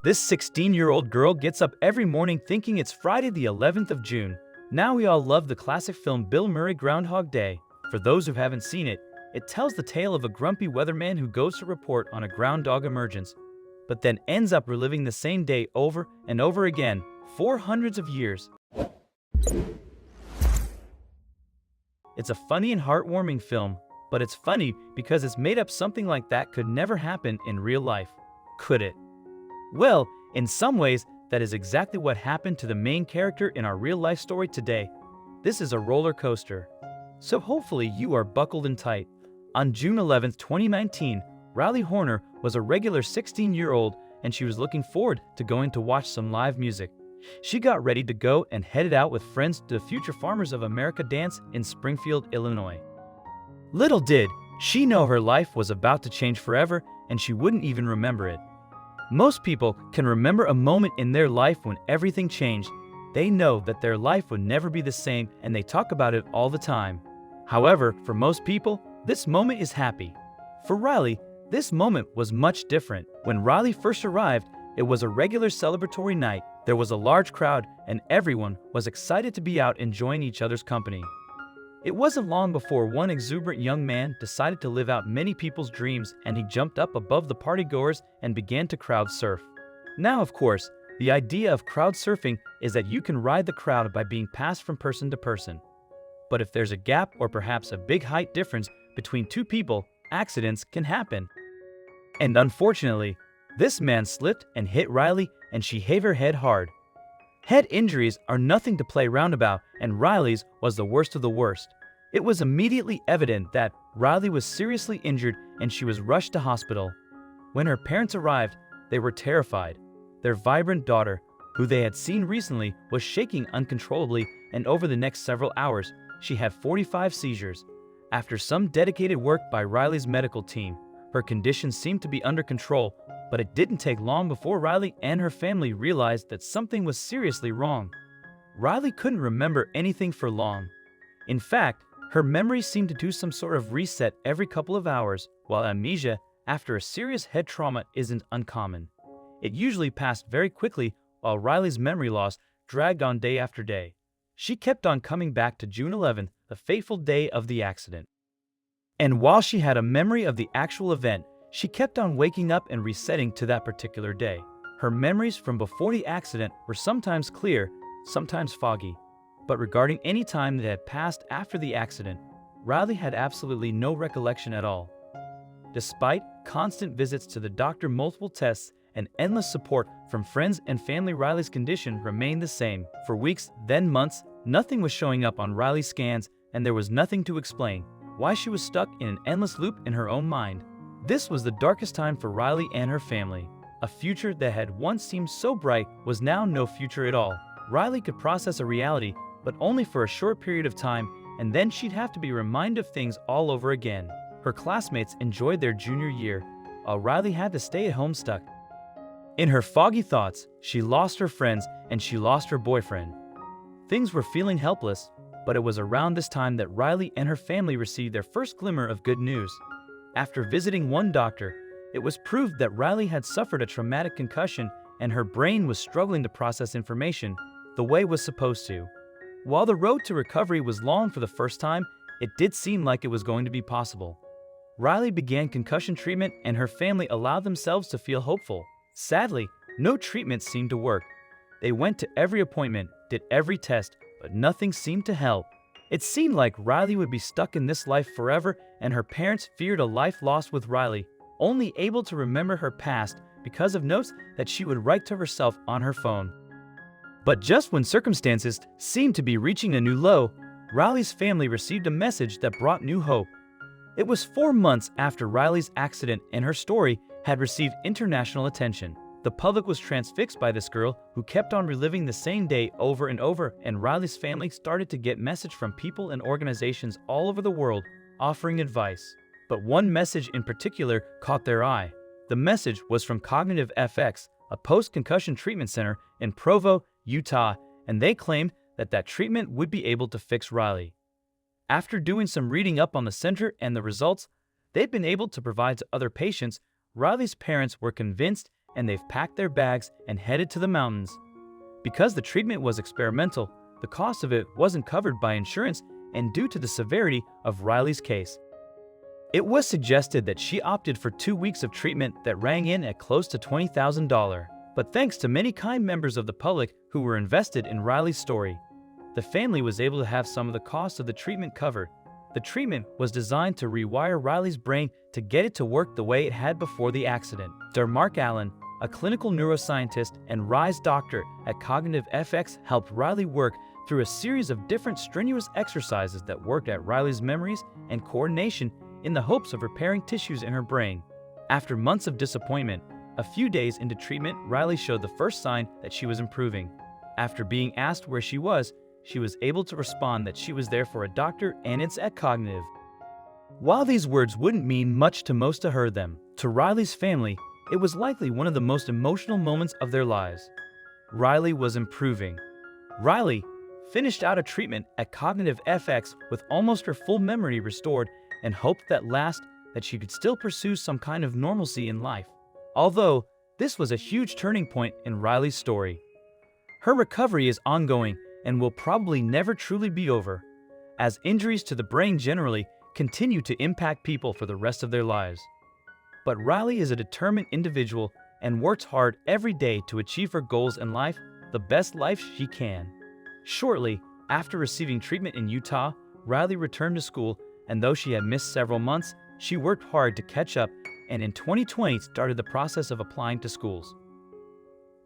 This 16-year-old girl gets up every morning thinking it's Friday the 11th of June. Now we all love the classic film Bill Murray Groundhog Day. For those who haven't seen it, it tells the tale of a grumpy weatherman who goes to report on a groundhog emergence, but then ends up reliving the same day over and over again for hundreds of years. It's a funny and heartwarming film, but it's funny because it's made up something like that could never happen in real life. Could it? Well, in some ways, that is exactly what happened to the main character in our real-life story today. This is a roller coaster. So hopefully you are buckled in tight. On June 11, 2019, Riley Horner was a regular 16-year-old and she was looking forward to going to watch some live music. She got ready to go and headed out with friends to the Future Farmers of America dance in Springfield, Illinois. Little did she know her life was about to change forever and she wouldn't even remember it. Most people can remember a moment in their life when everything changed. They know that their life would never be the same and they talk about it all the time. However, for most people, this moment is happy. For Riley, this moment was much different. When Riley first arrived, it was a regular celebratory night. There was a large crowd and everyone was excited to be out enjoying each other's company. It wasn't long before one exuberant young man decided to live out many people's dreams and he jumped up above the partygoers and began to crowd surf. Now, of course, the idea of crowd surfing is that you can ride the crowd by being passed from person to person. But if there's a gap or perhaps a big height difference between two people, accidents can happen. And unfortunately, this man slipped and hit Riley and she hit her head hard. Head injuries are nothing to play around about and Riley's was the worst of the worst. It was immediately evident that Riley was seriously injured and she was rushed to hospital. When her parents arrived, they were terrified. Their vibrant daughter, who they had seen recently, was shaking uncontrollably and over the next several hours, she had 45 seizures. After some dedicated work by Riley's medical team, her condition seemed to be under control, but it didn't take long before Riley and her family realized that something was seriously wrong. Riley couldn't remember anything for long. In fact, her memory seemed to do some sort of reset every couple of hours, while amnesia after a serious head trauma isn't uncommon. It usually passed very quickly, while Riley's memory loss dragged on day after day. She kept on coming back to June 11th, the fateful day of the accident. And while she had a memory of the actual event, she kept on waking up and resetting to that particular day. Her memories from before the accident were sometimes clear, sometimes foggy. But regarding any time that had passed after the accident, Riley had absolutely no recollection at all. Despite constant visits to the doctor, multiple tests, and endless support from friends and family, Riley's condition remained the same. For weeks, then months, nothing was showing up on Riley's scans, and there was nothing to explain why she was stuck in an endless loop in her own mind. This was the darkest time for Riley and her family. A future that had once seemed so bright was now no future at all. Riley could process a reality, but only for a short period of time, and then she'd have to be reminded of things all over again. Her classmates enjoyed their junior year, while Riley had to stay at home stuck. In her foggy thoughts, she lost her friends and she lost her boyfriend. Things were feeling helpless, but it was around this time that Riley and her family received their first glimmer of good news. After visiting one doctor, it was proved that Riley had suffered a traumatic concussion and her brain was struggling to process information the way it was supposed to. While the road to recovery was long for the first time, it did seem like it was going to be possible. Riley began concussion treatment and her family allowed themselves to feel hopeful. Sadly, no treatment seemed to work. They went to every appointment, did every test, but nothing seemed to help. It seemed like Riley would be stuck in this life forever, and her parents feared a life lost with Riley, only able to remember her past because of notes that she would write to herself on her phone. But just when circumstances seemed to be reaching a new low, Riley's family received a message that brought new hope. It was 4 months after Riley's accident and her story had received international attention. The public was transfixed by this girl who kept on reliving the same day over and over, and Riley's family started to get messages from people and organizations all over the world offering advice. But one message in particular caught their eye. The message was from Cognitive FX, a post-concussion treatment center in Provo, Utah, and they claimed that that treatment would be able to fix Riley. After doing some reading up on the center and the results they'd been able to provide to other patients, Riley's parents were convinced and they've packed their bags and headed to the mountains. Because the treatment was experimental, the cost of it wasn't covered by insurance, and due to the severity of Riley's case, it was suggested that she opted for 2 weeks of treatment that rang in at close to $20,000. But thanks to many kind members of the public who were invested in Riley's story, the family was able to have some of the cost of the treatment covered. The treatment was designed to rewire Riley's brain to get it to work the way it had before the accident. Dr. Mark Allen, a clinical neuroscientist and Rise doctor at Cognitive FX, helped Riley work through a series of different strenuous exercises that worked at Riley's memories and coordination in the hopes of repairing tissues in her brain. After months of disappointment, a few days into treatment, Riley showed the first sign that she was improving. After being asked where she was able to respond that she was there for a doctor and it's at Cognitive. While these words wouldn't mean much to most who heard them, to Riley's family, it was likely one of the most emotional moments of their lives. Riley was improving. Riley finished out a treatment at Cognitive FX with almost her full memory restored and hoped that she could still pursue some kind of normalcy in life. Although, this was a huge turning point in Riley's story. Her recovery is ongoing and will probably never truly be over, as injuries to the brain generally continue to impact people for the rest of their lives. But Riley is a determined individual and works hard every day to achieve her goals in life, the best life she can. Shortly after receiving treatment in Utah, Riley returned to school, and though she had missed several months, she worked hard to catch up and in 2020 started the process of applying to schools.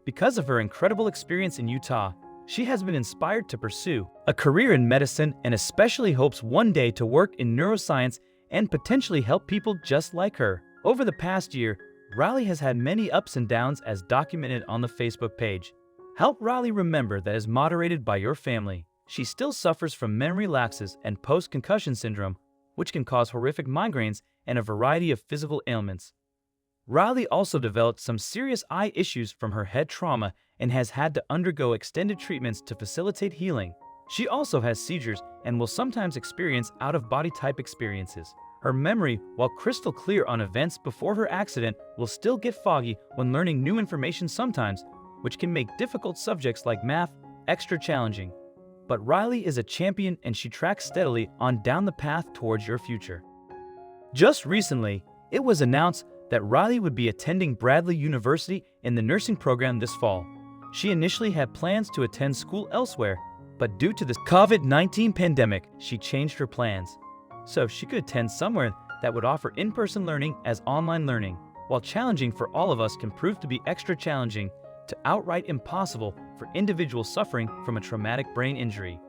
Because of her incredible experience in Utah, she has been inspired to pursue a career in medicine and especially hopes one day to work in neuroscience and potentially help people just like her. Over the past year, Riley has had many ups and downs as documented on the Facebook page. Help Riley remember that is moderated by your family. She still suffers from memory lapses and post-concussion syndrome, which can cause horrific migraines and a variety of physical ailments. Riley also developed some serious eye issues from her head trauma and has had to undergo extended treatments to facilitate healing. She also has seizures and will sometimes experience out-of-body type experiences. Her memory, while crystal clear on events before her accident, will still get foggy when learning new information sometimes, which can make difficult subjects like math extra challenging. But Riley is a champion and she tracks steadily on down the path towards your future. Just recently, it was announced that Riley would be attending Bradley University in the nursing program this fall. She initially had plans to attend school elsewhere, but due to the COVID-19 pandemic, she changed her plans. So she could attend somewhere that would offer in-person learning as online learning. While challenging for all of us can prove to be extra challenging to outright impossible for individuals suffering from a traumatic brain injury.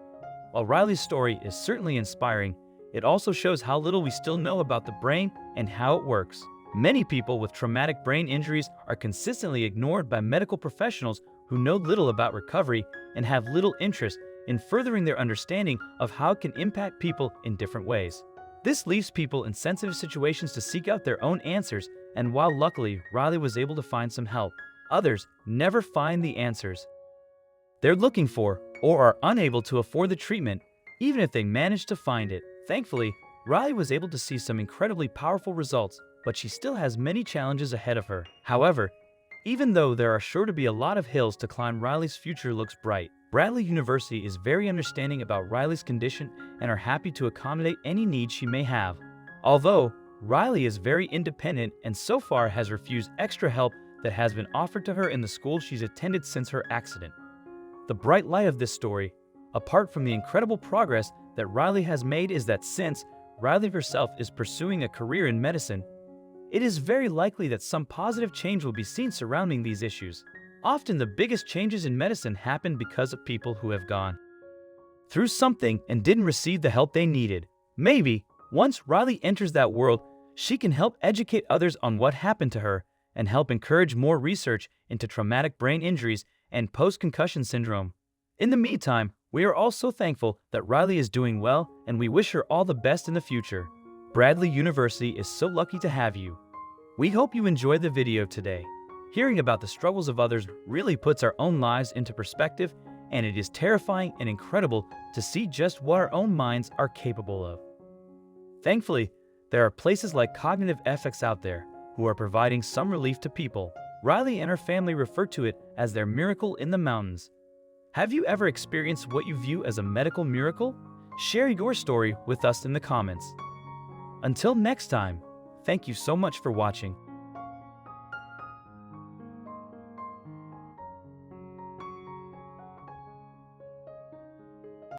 While Riley's story is certainly inspiring, it also shows how little we still know about the brain and how it works. Many people with traumatic brain injuries are consistently ignored by medical professionals who know little about recovery and have little interest in furthering their understanding of how it can impact people in different ways. This leaves people in sensitive situations to seek out their own answers, and while luckily Riley was able to find some help, others never find the answers they're looking for or are unable to afford the treatment, even if they manage to find it. Thankfully, Riley was able to see some incredibly powerful results, but she still has many challenges ahead of her. However, even though there are sure to be a lot of hills to climb, Riley's future looks bright. Bradley University is very understanding about Riley's condition and are happy to accommodate any needs she may have. Although, Riley is very independent and so far has refused extra help that has been offered to her in the school she's attended since her accident. The bright light of this story, apart from the incredible progress that Riley has made, is that since Riley herself is pursuing a career in medicine, it is very likely that some positive change will be seen surrounding these issues. Often the biggest changes in medicine happen because of people who have gone through something and didn't receive the help they needed. Maybe, once Riley enters that world, she can help educate others on what happened to her and help encourage more research into traumatic brain injuries and post-concussion syndrome. In the meantime, we are also thankful that Riley is doing well and we wish her all the best in the future. Bradley University is so lucky to have you. We hope you enjoyed the video today. Hearing about the struggles of others really puts our own lives into perspective, and it is terrifying and incredible to see just what our own minds are capable of. Thankfully, there are places like Cognitive FX out there who are providing some relief to people. Riley and her family refer to it as their miracle in the mountains. Have you ever experienced what you view as a medical miracle? Share your story with us in the comments. Until next time, thank you so much for watching.